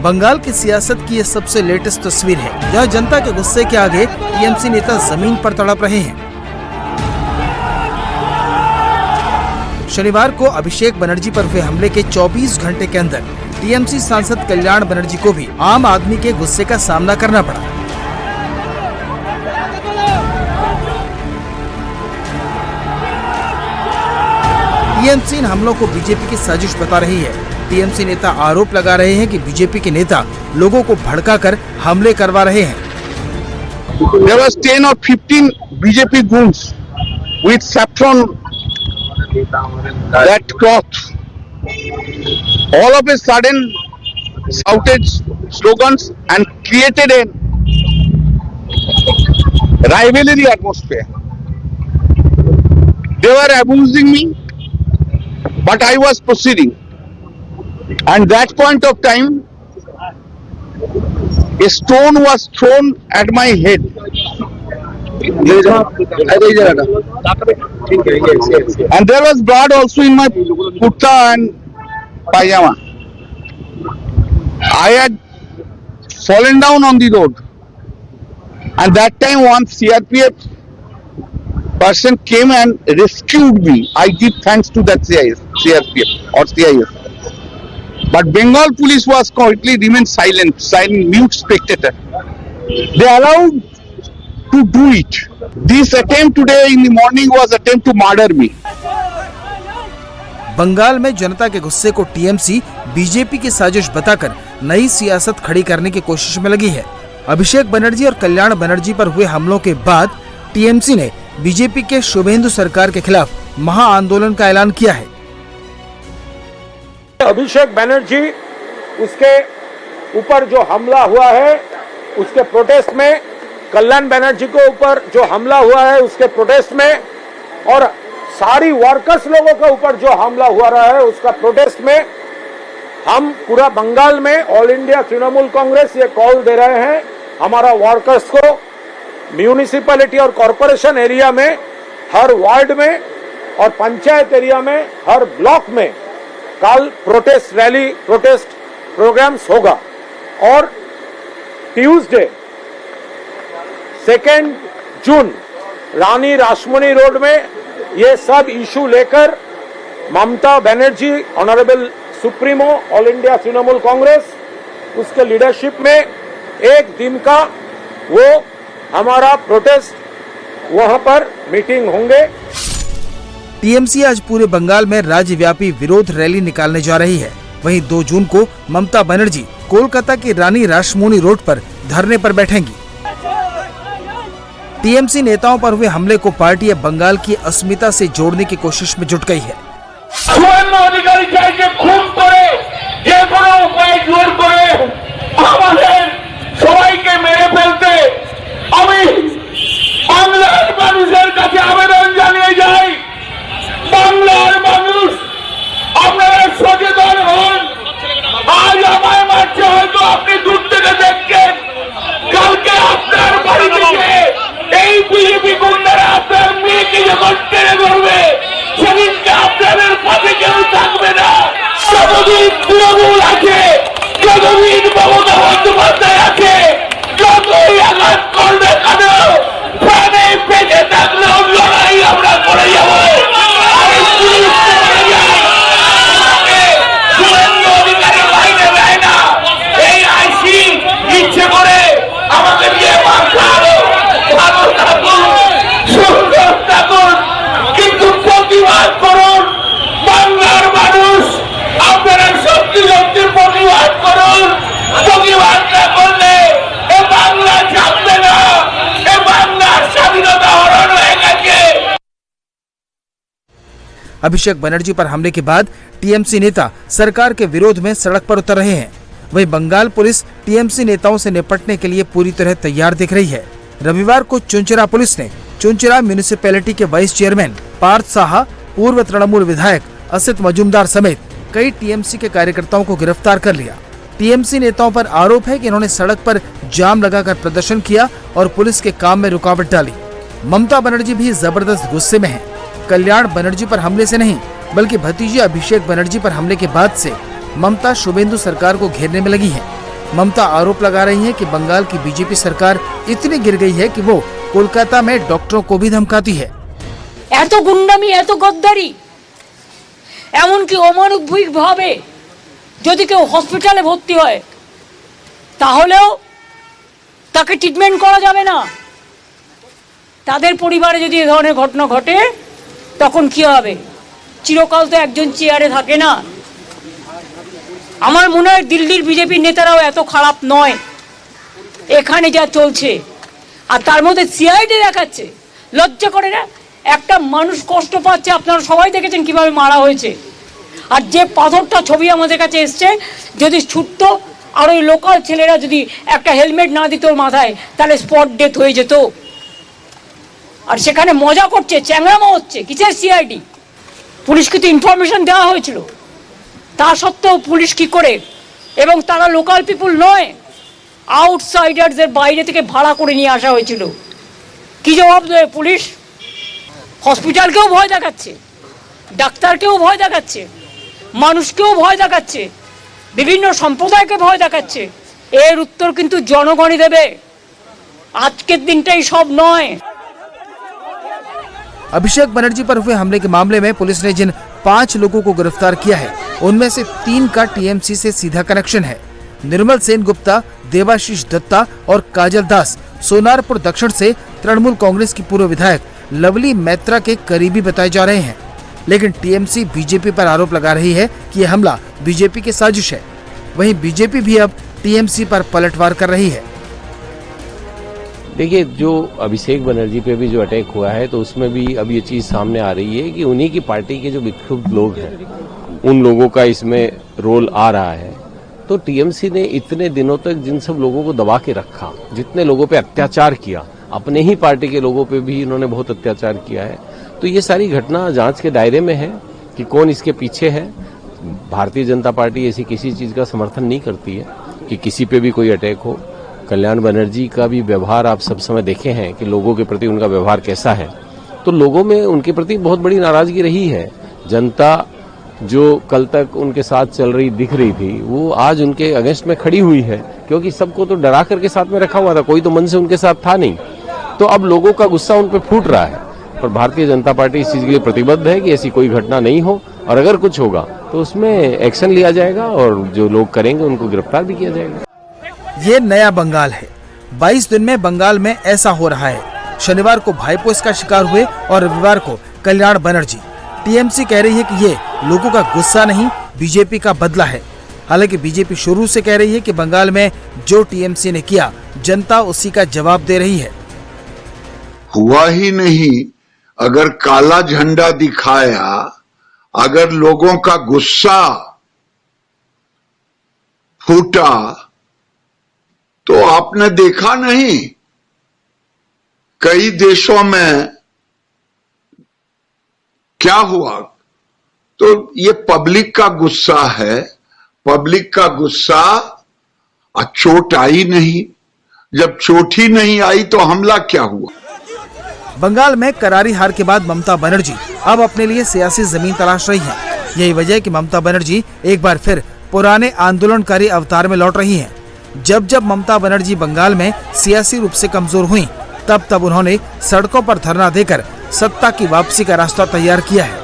बंगाल की सियासत की ये सबसे लेटेस्ट तस्वीर है, जहां जनता के गुस्से के आगे टीएमसी नेता जमीन पर तड़प रहे हैं। शनिवार को अभिषेक बनर्जी पर हुए हमले के 24 घंटे के अंदर टीएमसी सांसद कल्याण बनर्जी को भी आम आदमी के गुस्से का सामना करना पड़ा। टीएमसी इन हमलों को बीजेपी की साजिश बता रही है। टीएमसी नेता आरोप लगा रहे हैं कि बीजेपी के नेता लोगों को भड़काकर हमले करवा रहे हैं। There was 10 or 15 BJP goons with saffron that cloth. All of a sudden shouted slogans and created a rivalry atmosphere. They were abusing me, but I was proceeding. And that point of time, a stone was thrown at my head. And there was blood also in my kurta and pajama. I had fallen down on the road. And that time one CRPF person came and rescued me. I give thanks to that CRPF or CIS. But Bengal police was completely remained silent, mute spectator. They allowed to do it. This attempt today in the morning was attempt to murder me. Bengal में जनता के गुस्से को TMC BJP की साजिश बताकर नई सियासत खड़ी करने की कोशिश में लगी है। अभिषेक बनर्जी और कल्याण बनर्जी पर हुए हमलों के बाद टीएमसी ने बीजेपी के शुभेंदु सरकार के खिलाफ महाआंदोलन का ऐलान किया है। अभिषेक बनर्जी उसके ऊपर जो हमला हुआ है उसके प्रोटेस्ट में, कल्याण बनर्जी के ऊपर जो हमला हुआ है उसके प्रोटेस्ट में, और सारी वर्कर्स लोगों के ऊपर जो हमला हुआ रहा है उसका प्रोटेस्ट में हम पूरा बंगाल में ऑल इंडिया तृणमूल कांग्रेस ये कॉल दे रहे हैं हमारा वर्कर्स को म्यूनिसिपैलिटी और कॉरपोरेशन एरिया में, हर वार्ड में और पंचायत एरिया में, हर ब्लॉक में कल प्रोटेस्ट रैली, प्रोटेस्ट प्रोग्राम्स होगा। और ट्यूसडे 2 जून रानी रासमणी रोड में ये सब इशू लेकर Mamata Banerjee honourable supremo all India Trinamool Congress उसके लीडरशिप में एक दिन का वो हमारा प्रोटेस्ट वहां पर मीटिंग होंगे। टीएमसी आज पूरे बंगाल में राज्यव्यापी विरोध रैली निकालने जा रही है। वहीं 2 जून को ममता बनर्जी कोलकाता की रानी रासमणी रोड पर धरने पर बैठेंगी। टीएमसी नेताओं पर हुए हमले को पार्टी अब बंगाल की अस्मिता से जोड़ने की कोशिश में जुट गई है। বাংলার মানুষ আপনারা সচেতন হন। আজ আমায় মারছে, হয়তো আপনি দূর থেকে দেখছেন, কালকে আপনার বাড়ি থেকে এই বিজেপি গুন্ডারা আপনার মেয়েকে যখন টেনে ধরবে সেদিনকে আপনাদের পাশে কেউ থাকবে না। যতদিন তৃণমূল আছে, যতদিন মমতা বন্দ্যোপাধ্যায় আছে, যতই আঘাত করবে কেন প্রাণে বেঁচে থাকলেও লড়াই আমরা করে যাবো। अभिषेक बनर्जी पर हमले के बाद टीएमसी नेता सरकार के विरोध में सड़क पर उतर रहे हैं। वहीं बंगाल पुलिस टीएमसी नेताओं से निपटने के लिए पूरी तरह तैयार दिख रही है। रविवार को चुंचुरा पुलिस ने चुंचुरा म्यूनिसिपैलिटी के वाइस चेयरमैन पार्थ साहा, पूर्व तृणमूल विधायक असित मजूमदार समेत कई टीएमसी के कार्यकर्ताओं को गिरफ्तार कर लिया। टीएमसी नेताओं पर आरोप है कि इन्होंने सड़क पर जाम लगाकर प्रदर्शन किया और पुलिस के काम में रुकावट डाली। ममता बनर्जी भी जबरदस्त गुस्से में है। कल्याण बनर्जी पर हमले से नहीं बल्कि भतीजे अभिषेक बनर्जी पर हमले के बाद से ममता शुभेंदु सरकार को घेरने में लगी है। ममता आरोप लगा रही हैं कि बंगाल की बीजेपी सरकार इतनी गिर गई है कि वो कोलकाता में डॉक्टरों को भी धमकाती है। এত গুন্ডামি, এত গদ্দারি, এমনকি অমানবিক ভাবে যদি কেউ হসপিটালে ভর্তি হয় তাহলেও তাকে ট্রিটমেন্ট করা যাবে না। তাদের পরিবারে যদি এই ধরনের ঘটনা ঘটে তখন কি হবে? চিরকাল তো একজন চেয়ারে থাকে না। আমার মনে হয় দিল্লির বিজেপি নেতারাও এত খারাপ নয়। এখানে যা চলছে আর তার মধ্যে সিআইডি দেখাচ্ছে, লজ্জা করে না? একটা মানুষ কষ্ট পাচ্ছে, আপনারা সবাই দেখেছেন কিভাবে মারা হয়েছে। আর যে পাথরটা ছবি আমাদের কাছে এসছে, যদি ছুটতো আর ওই লোকাল ছেলেরা যদি একটা হেলমেট না দিত ওর মাথায়, তাহলে স্পট ডেথ হয়ে যেত। আর সেখানে মজা করছে, চ্যাংড়ামা হচ্ছে। কিসের সিআইডি? পুলিশকে তো ইনফরমেশন দেওয়া হয়েছিল, তা সত্ত্বেও পুলিশ কি করে? এবং তারা লোকাল পিপুল নয়, আউটসাইডারদের বাইরে থেকে ভাড়া করে নিয়ে আসা হয়েছিল। কি জবাব দেবে পুলিশ? হসপিটালকেও ভয় দেখাচ্ছে, ডাক্তারকেও ভয় দেখাচ্ছে, মানুষকেও ভয় দেখাচ্ছে, বিভিন্ন সম্প্রদায়কে ভয় দেখাচ্ছে। এর উত্তর কিন্তু জনগণই দেবে। আজকের দিনটাই সব নয়। अभिषेक बनर्जी पर हुए हमले के मामले में पुलिस ने जिन 5 लोगों को गिरफ्तार किया है उनमें से 3 का टीएमसी से सीधा कनेक्शन है। निर्मल सेन गुप्ता, देवाशीष दत्ता और काजल दास सोनारपुर दक्षिण से तृणमूल कांग्रेस की पूर्व विधायक लवली मैत्रा के करीबी बताए जा रहे हैं। लेकिन टीएमसी बीजेपी पर आरोप लगा रही है कि यह हमला बीजेपी की साजिश है। वहीं बीजेपी भी अब टीएमसी पर पलटवार कर रही है। देखिए, जो अभिषेक बनर्जी पे भी जो अटैक हुआ है तो उसमें भी अब ये चीज सामने आ रही है कि उन्हीं की पार्टी के जो विक्षुब्ध लोग हैं उन लोगों का इसमें रोल आ रहा है। तो टीएमसी ने इतने दिनों तक जिन सब लोगों को दबा के रखा, जितने लोगों पे अत्याचार किया, अपने ही पार्टी के लोगों पे भी इन्होंने बहुत अत्याचार किया है। तो ये सारी घटना जांच के दायरे में है कि कौन इसके पीछे है। भारतीय जनता पार्टी ऐसी किसी चीज का समर्थन नहीं करती है कि किसी पे भी कोई अटैक हो। कल्याण बनर्जी का भी व्यवहार आप सब समय देखे हैं कि लोगों के प्रति उनका व्यवहार कैसा है। तो लोगों में उनके प्रति बहुत बड़ी नाराजगी रही है। जनता जो कल तक उनके साथ चल रही दिख रही थी वो आज उनके अगेंस्ट में खड़ी हुई है, क्योंकि सबको तो डरा करके साथ में रखा हुआ था, कोई तो मन से उनके साथ था नहीं। तो अब लोगों का गुस्सा उन पर फूट रहा है। पर भारतीय जनता पार्टी इस चीज के लिए प्रतिबद्ध है कि ऐसी कोई घटना नहीं हो, और अगर कुछ होगा तो उसमें एक्शन लिया जाएगा और जो लोग करेंगे उनको गिरफ्तार भी किया जाएगा। ये नया बंगाल है। 22 दिन में बंगाल में ऐसा हो रहा है। शनिवार को भाईपो इसका शिकार हुए और रविवार को कल्याण बनर्जी। टीएमसी कह रही है कि ये लोगों का गुस्सा नहीं, बीजेपी का बदला है। हालांकि बीजेपी शुरू से कह रही है कि बंगाल में जो टीएमसी ने किया जनता उसी का जवाब दे रही है। हुआ ही नहीं, अगर काला झंडा दिखाया, अगर लोगों का गुस्सा फूटा, तो आपने देखा नहीं कई देशों में क्या हुआ। तो ये पब्लिक का गुस्सा है, पब्लिक का गुस्सा। चोट आई नहीं, जब चोट ही नहीं आई तो हमला क्या हुआ। बंगाल में करारी हार के बाद ममता बनर्जी अब अपने लिए सियासी जमीन तलाश रही हैं। यही वजह है कि ममता बनर्जी एक बार फिर पुराने आंदोलनकारी अवतार में लौट रही हैं। जब जब ममता बनर्जी बंगाल में सियासी रूप से कमजोर हुई, तब तब उन्होंने सड़कों पर धरना देकर सत्ता की वापसी का रास्ता तैयार किया है।